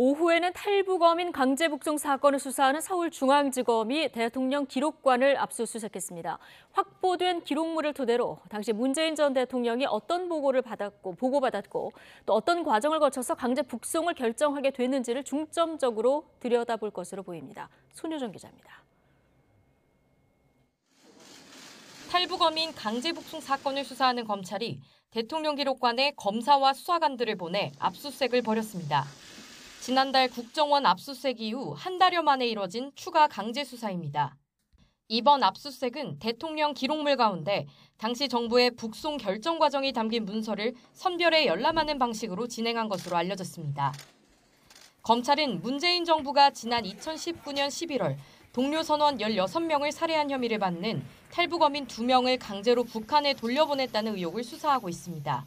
오후에는 탈북어민 강제북송 사건을 수사하는 서울중앙지검이 대통령 기록관을 압수수색했습니다. 확보된 기록물을 토대로 당시 문재인 전 대통령이 어떤 보고받았고 또 어떤 과정을 거쳐서 강제북송을 결정하게 됐는지를 중점적으로 들여다볼 것으로 보입니다. 손효정 기자입니다. 탈북어민 강제북송 사건을 수사하는 검찰이 대통령 기록관에 검사와 수사관들을 보내 압수수색을 벌였습니다. 지난달 국정원 압수수색 이후 한 달여 만에 이뤄진 추가 강제 수사입니다. 이번 압수수색은 대통령 기록물 가운데 당시 정부의 북송 결정 과정이 담긴 문서를 선별해 열람하는 방식으로 진행한 것으로 알려졌습니다. 검찰은 문재인 정부가 지난 2019년 11월 동료 선원 16명을 살해한 혐의를 받는 탈북어민 2명을 강제로 북한에 돌려보냈다는 의혹을 수사하고 있습니다.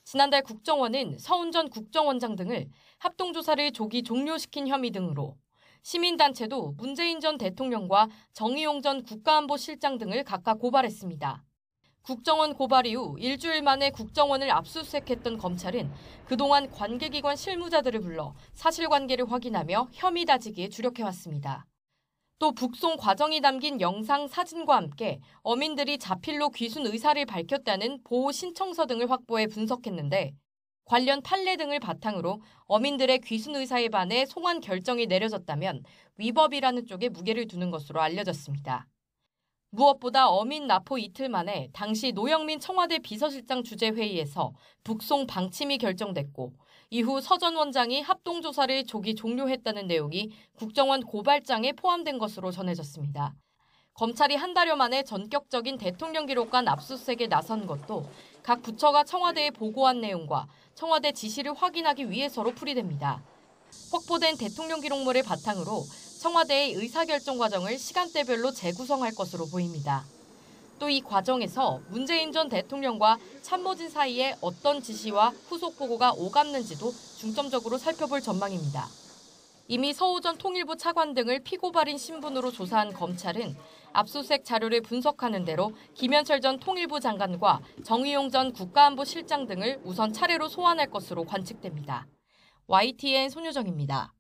지난달 국정원은 서훈 전 국정원장 등을 합동조사를 조기 종료시킨 혐의 등으로 시민단체도 문재인 전 대통령과 정의용 전 국가안보실장 등을 각각 고발했습니다. 국정원 고발 이후 일주일 만에 국정원을 압수수색했던 검찰은 그동안 관계기관 실무자들을 불러 사실관계를 확인하며 혐의 다지기에 주력해왔습니다. 또 북송 과정이 담긴 영상, 사진과 함께 어민들이 자필로 귀순 의사를 밝혔다는 보호 신청서 등을 확보해 분석했는데 관련 판례 등을 바탕으로 어민들의 귀순 의사에 반해 송환 결정이 내려졌다면 위법이라는 쪽에 무게를 두는 것으로 알려졌습니다. 무엇보다 어민 납포 이틀 만에 당시 노영민 청와대 비서실장 주재 회의에서 북송 방침이 결정됐고 이후 서 전 원장이 합동조사를 조기 종료했다는 내용이 국정원 고발장에 포함된 것으로 전해졌습니다. 검찰이 한 달여 만에 전격적인 대통령 기록관 압수수색에 나선 것도 각 부처가 청와대에 보고한 내용과 청와대 지시를 확인하기 위해서로 풀이됩니다. 확보된 대통령 기록물을 바탕으로 청와대의 의사결정 과정을 시간대별로 재구성할 것으로 보입니다. 또 이 과정에서 문재인 전 대통령과 참모진 사이에 어떤 지시와 후속 보고가 오갔는지도 중점적으로 살펴볼 전망입니다. 이미 서우 전 통일부 차관 등을 피고발인 신분으로 조사한 검찰은 압수수색 자료를 분석하는 대로 김현철 전 통일부 장관과 정의용 전 국가안보실장 등을 우선 차례로 소환할 것으로 관측됩니다. YTN 손효정입니다.